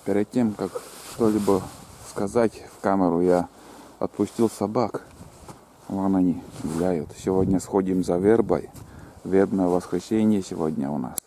Перед тем, как что-либо сказать в камеру, я отпустил собак. Вон они гуляют. Сегодня сходим за вербой. Вербное воскресенье сегодня у нас.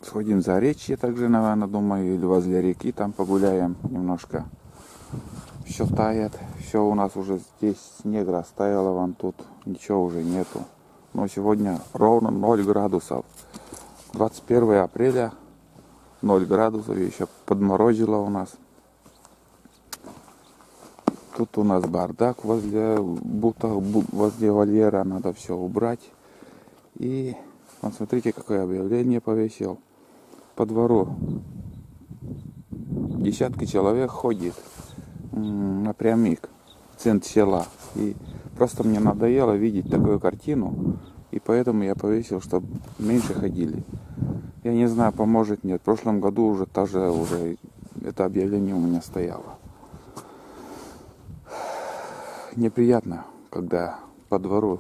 Сходим за речье также, наверное, думаю, или возле реки там погуляем немножко. Все тает. Все у нас уже здесь снег растаяло, вон тут ничего уже нету. Но сегодня ровно 0 градусов. 21 апреля. 0 градусов, еще подморозило у нас. Тут у нас бардак возле вольера, надо все убрать. И вот смотрите, какое объявление повесил. По двору десятки человек ходит напрямик в центр села. И просто мне надоело видеть такую картину. И поэтому я повесил, чтобы меньше ходили. Я не знаю, поможет, нет. В прошлом году уже это объявление у меня стояло. Неприятно, когда по двору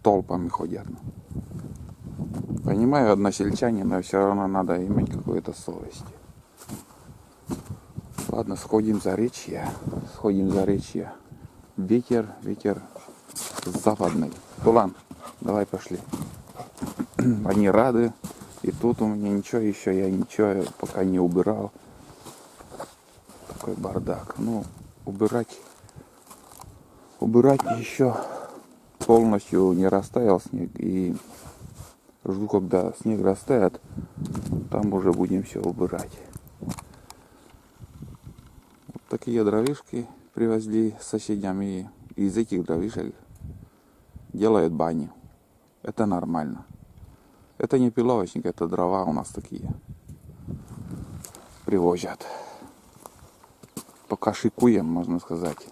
толпами ходят. Понимаю, односельчане, но все равно надо иметь какую-то совесть. Ладно, сходим за речье. Ветер западный. Тулан, давай пошли. Они рады. И тут у меня я ничего пока не убирал. Такой бардак. Ну, убирать еще полностью не растаял снег. И жду, когда снег растает, там уже будем все убирать. Вот такие дровишки привезли с соседями. И из этих дровишек делают бани. Это нормально. Это не пиловочник, это дрова у нас такие. Привозят. Пока шикуем, можно сказать.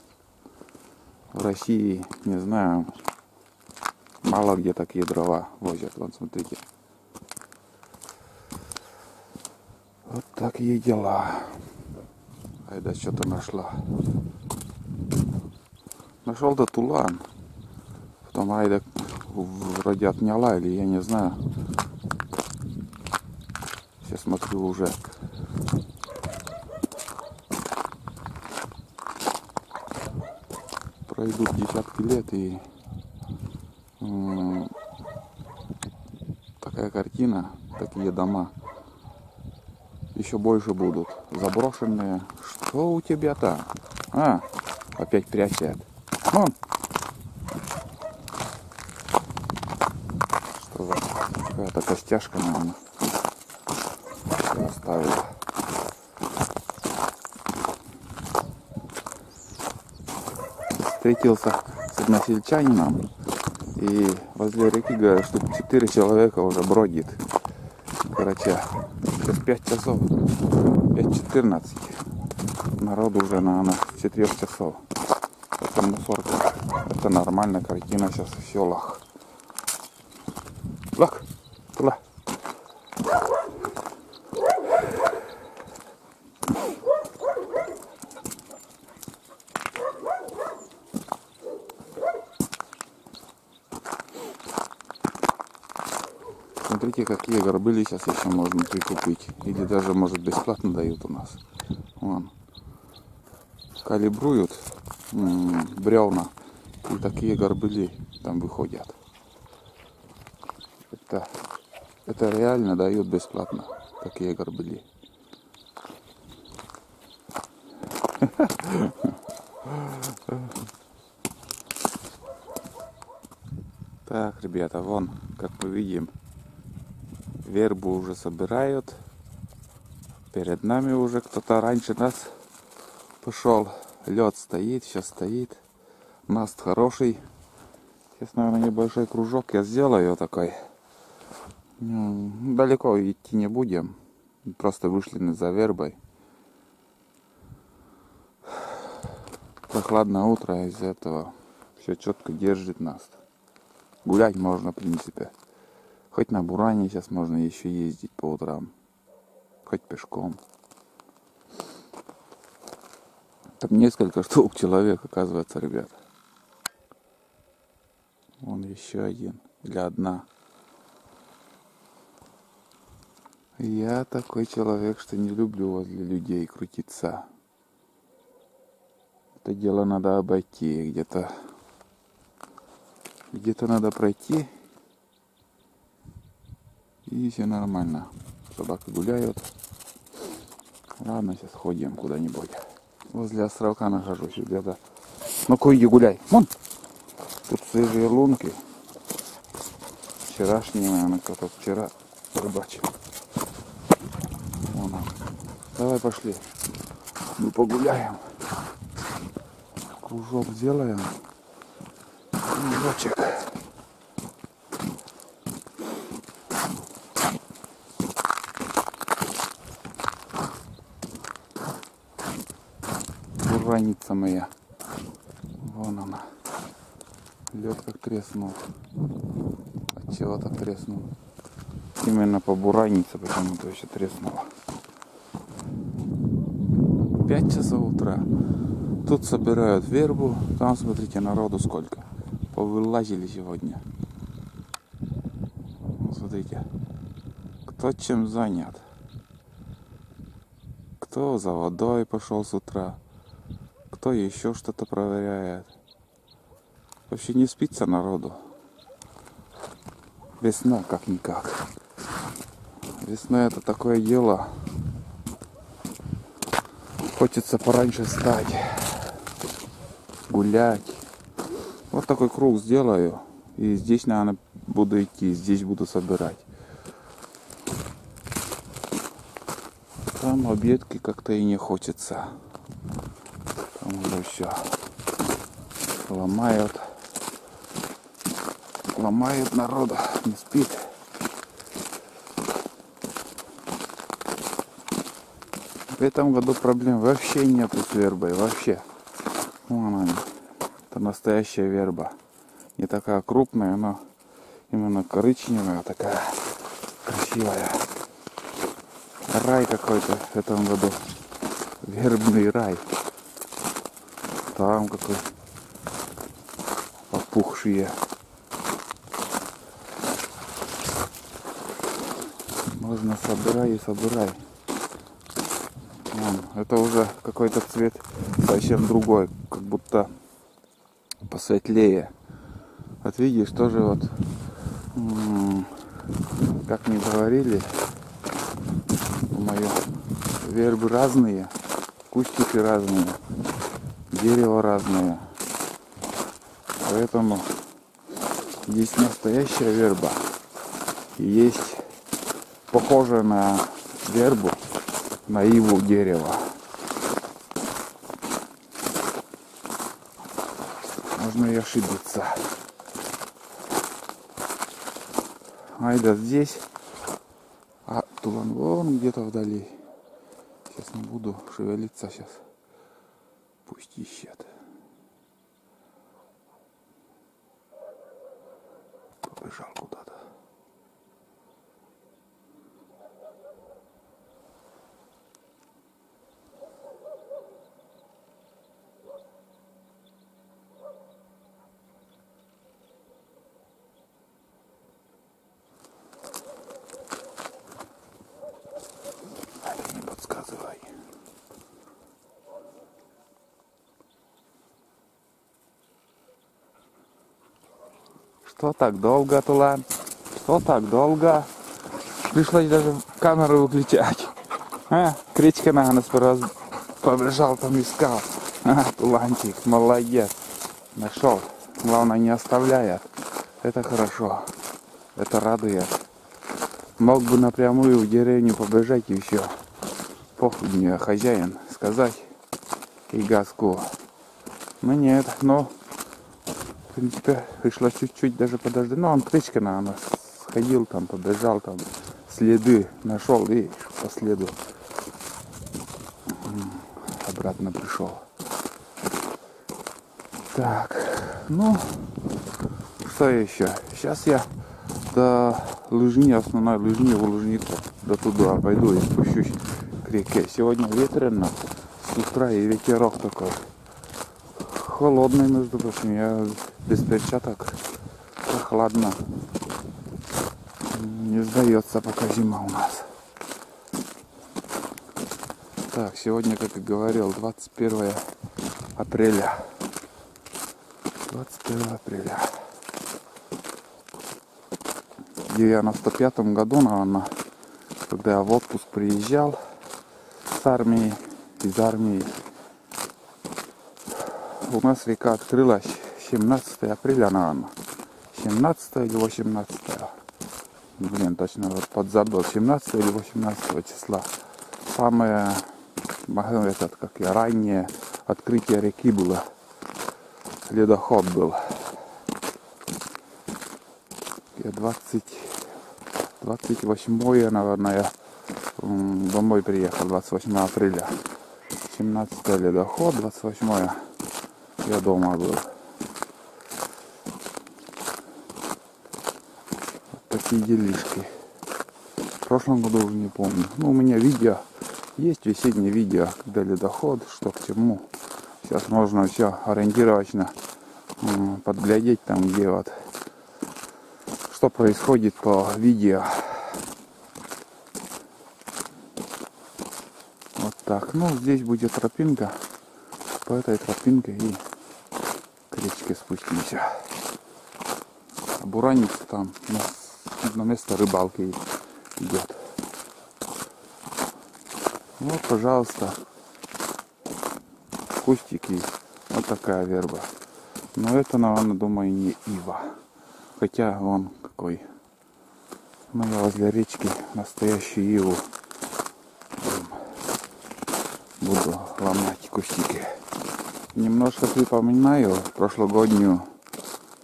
В России, не знаю, мало где такие дрова возят. Вот смотрите. Вот такие дела. Айда что-то нашла. Нашел-то тулан. Потом Айда вроде отняла, или я не знаю. Сейчас смотрю уже. Пройдут десятки лет, и такая картина, такие дома еще больше будут заброшенные. Что у тебя-то? Опять прячет. Вон. Что за какая-то костяшка, наверное, оставила. Встретился с односельчанином, и возле реки, говорят, что 4 человека уже бродит. Короче, сейчас 5 часов, 5:14. Народ уже, наверное, с 4 часов. Это мусорка. Это нормальная картина сейчас в селах. Лак, туда. Смотрите, какие горбыли сейчас еще можно прикупить. Или даже, может, бесплатно дают у нас. Вон. Калибруют бревна. И такие горбыли там выходят. Это реально дают бесплатно. Такие горбыли. Так, ребята, вон, как мы видим, вербу уже собирают. Перед нами уже кто-то раньше нас пошел. Лед стоит, все стоит. Наст хороший. Сейчас, наверное, небольшой кружок я сделаю такой. Далеко идти не будем. Просто вышли за вербой. Прохладное утро, из-за этого все четко держит нас. Гулять можно, в принципе. Хоть на буране сейчас можно еще ездить по утрам. Хоть пешком. Там несколько штук человек, оказывается, ребята. Вон еще один. Или одна. Я такой человек, что не люблю возле людей крутиться. Это дело надо обойти, где-то надо пройти, и все нормально. Собаки гуляют. Ладно, сейчас ходим куда-нибудь. Возле островка нахожусь, ребята. Ну-ка иди гуляй. Вон! Тут свежие лунки. Вчерашние, наверное, кто-то вчера рыбачил. Вон он. Давай пошли. Мы погуляем. Кружок сделаем. Кружочек. Бураница моя. Вон она. Лед как треснул. От чего так треснул? Именно по буранице почему-то еще треснуло. 5 часов утра. Тут собирают вербу. Там, смотрите, народу сколько. Повылазили сегодня. Смотрите. Кто чем занят. Кто за водой пошел с утра. Кто еще что-то проверяет. Вообще не спится народу. Весна как-никак. Весна это такое дело. Хочется пораньше встать. Гулять. Вот такой круг сделаю. И здесь, наверное, буду идти. Здесь буду собирать. Там обедки как-то и не хочется. Там уже все. Ломают. Ломают народа. Не спит. В этом году проблем вообще нету с вербой. Вообще. Вон она. Это настоящая верба. Не такая крупная, но именно коричневая, такая красивая. Рай какой-то в этом году. Вербный рай. Там какой попухшие. Можно собирай и собирай. Это уже какой-то цвет совсем другой, как будто посветлее. Вот видишь, тоже вот, как мне говорили, вербы разные, кустики разные, дерево разное. Поэтому есть настоящая верба и есть похожая на вербу, на иву дерева. Можно и ошибиться. Айда здесь, а тулан вон где-то вдали. Сейчас не буду шевелиться сейчас. Пусть ищет. Побежал куда-то. Не подсказывай. Что так долго, Тулан? Что так долго? Пришлось даже камеру выключать. Кричка на нас побежал, там искал. Туланчик, молодец. Нашел. Главное, не оставляет. Это хорошо. Это радует. Мог бы напрямую в деревню побежать и все. Похуй мне, хозяин, сказать и газку. Ну нет, но в принципе пришлось чуть-чуть даже подождать. Но он кричка на нас сходил там, побежал там, следы нашел и по следу обратно пришел. Так, ну что еще? Сейчас я до лыжни, основной лыжни в Лужницу, до туда пойду и спущусь к реке. Сегодня ветрено с утра и ветерок такой. Холодный, между прочим, я без перчаток. Прохладно. Не сдается пока зима у нас. Так, сегодня, как и говорил, 21 апреля. 21 апреля. В 95-м году, наверное, когда я в отпуск приезжал с армии, из армии, у нас река открылась 17 апреля, наверное. 17 или 18. Блин, точно вот подзабыл. 17 или 18 числа. Самое раннее открытие реки было. Ледоход был. Я 28, наверное, я домой приехал. 28 апреля. 17 ледоход, 28 я дома был. Вот такие делишки. В прошлом году уже не помню. Ну, у меня видео есть, весеннее видео, когда ледоход, что к чему. Сейчас можно все ориентировочно подглядеть там, где вот что происходит по видео. Вот так. Ну, здесь будет тропинка. По этой тропинке и к речке спустимся. А бураница там на место рыбалки идет. Вот, пожалуйста, кустики. Вот такая верба. Но это, наверное, думаю, не ива. Хотя вон какой. Ну, я возле речки настоящую иву буду ломать кустики. Немножко припоминаю прошлогоднюю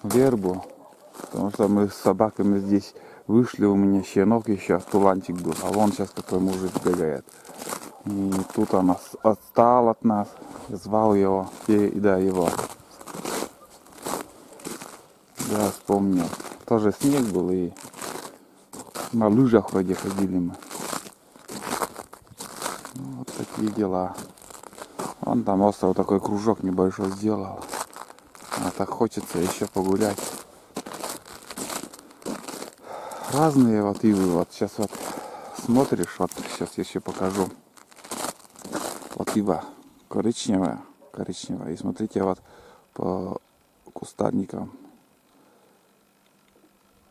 вербу. Потому что мы с собаками здесь вышли. У меня щенок еще, туланчик был. А вон сейчас какой мужик бегает. И тут он отстал от нас. Звал его. Его. Да, вспомнил. Тоже снег был, и на лыжах вроде ходили мы. Вот такие дела. Вон там остров такой кружок небольшой сделал. А так хочется еще погулять. Разные вот ивы. Вот сейчас вот смотришь, вот сейчас я еще покажу. Вот ива коричневая. И смотрите вот по кустарникам.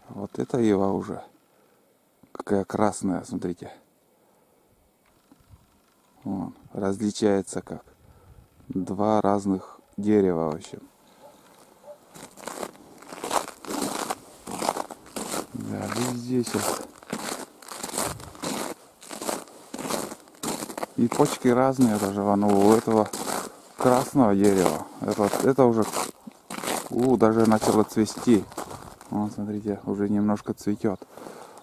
Вот это ива уже. Какая красная, смотрите. Вон, различается как. Два разных дерева, в общем. Да, везде сейчас. И почки разные даже. У этого красного дерева. Это уже даже начало цвести. Вон, смотрите, уже немножко цветет.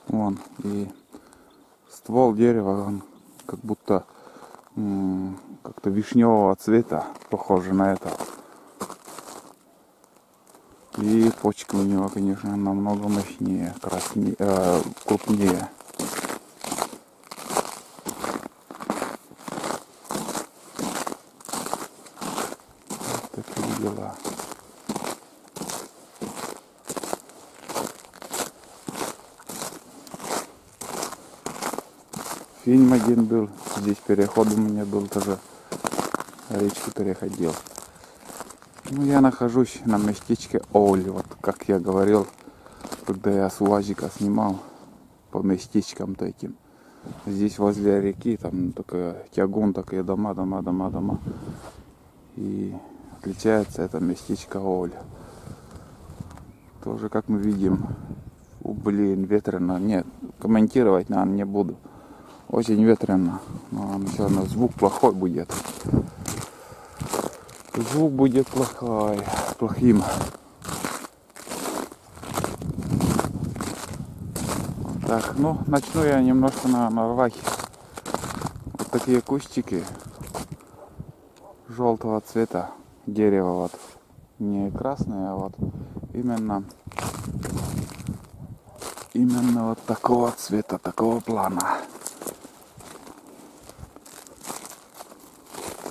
Вон, и ствол дерева, он как будто как-то вишневого цвета, похоже на это. И почки у него, конечно, намного мощнее, крупнее. Вот такие дела. Фильм один был, здесь переход у меня был тоже, речку переходил. Ну, я нахожусь на местечке Оуль, вот как я говорил, когда я с УАЗика снимал по местечкам таким. Здесь возле реки, там такой тягун, такие дома. И отличается это местечко Оуль. Тоже, как мы видим, ветрено. Нет, комментировать, наверное, не буду. Очень ветрено, но все равно звук плохой будет. Звук будет плохим. Так, ну, начну я немножко нарвать. Вот такие кустики желтого цвета, дерево вот. Не красное, а вот именно вот такого цвета, такого плана.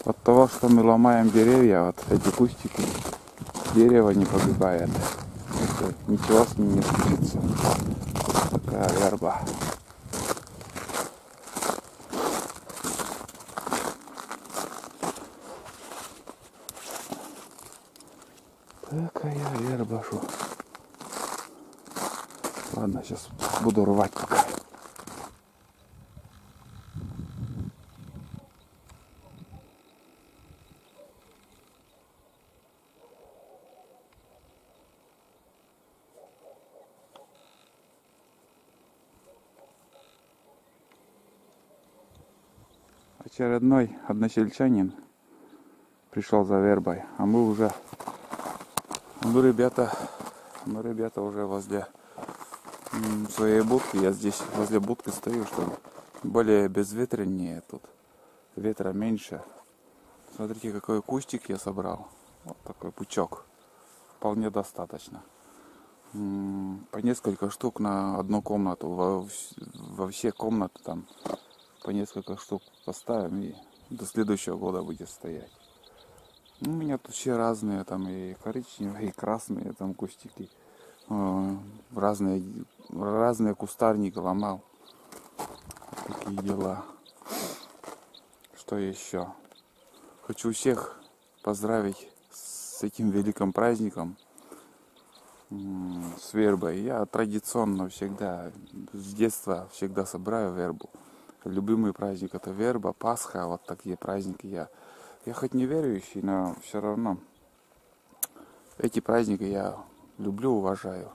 От того, что мы ломаем деревья, вот эти кустики, дерево не погибает. Ничего с ним не случится. Такая верба. Какая верба, шо. Ладно, сейчас буду рвать пока. Очередной односельчанин пришел за вербой, а мы уже, ребята уже возле своей будки. Я здесь возле будки стою, чтобы более безветреннее тут, ветра меньше. Смотрите, какой кустик я собрал, вот такой пучок, вполне достаточно. По несколько штук на одну комнату, во все комнаты там по несколько штук поставим, и до следующего года будет стоять. У меня тут все разные, там и коричневые, и красные там кустики, разные кустарники ломал. Такие дела. Что еще? Хочу всех поздравить с этим великим праздником, с вербой. Я традиционно всегда, с детства всегда собираю вербу. Любимый праздник это верба, Пасха, вот такие праздники. Я хоть не верующий, но все равно эти праздники я люблю, уважаю.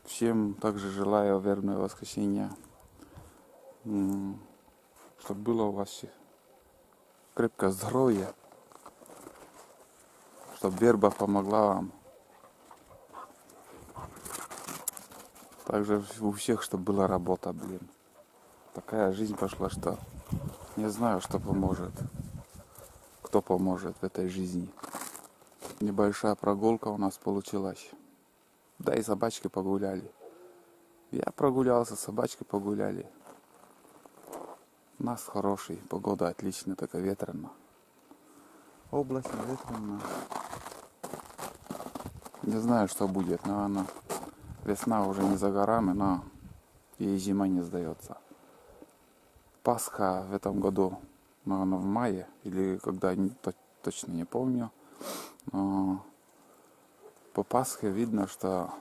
Всем также желаю вербного воскресенья, чтобы было у вас крепкое здоровье, чтобы верба помогла вам. Также у всех, чтобы была работа, блин. Такая жизнь пошла, что не знаю, что поможет. Кто поможет в этой жизни. Небольшая прогулка у нас получилась. Да и собачки погуляли. Я прогулялся, собачки погуляли. У нас хороший, погода отличная, только ветрено. Облачно, ветрено. Не знаю, что будет, но весна уже не за горами, но и зима не сдается. Пасха в этом году, наверное, в мае, или когда, точно не помню. Но по Пасхе видно, что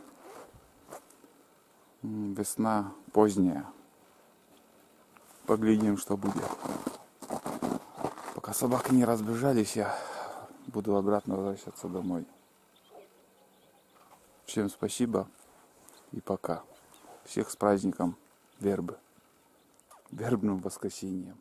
весна поздняя. Поглядим, что будет. Пока собаки не разбежались, я буду обратно возвращаться домой. Всем спасибо и пока. Всех с праздником вербы. Вербным воскресеньем.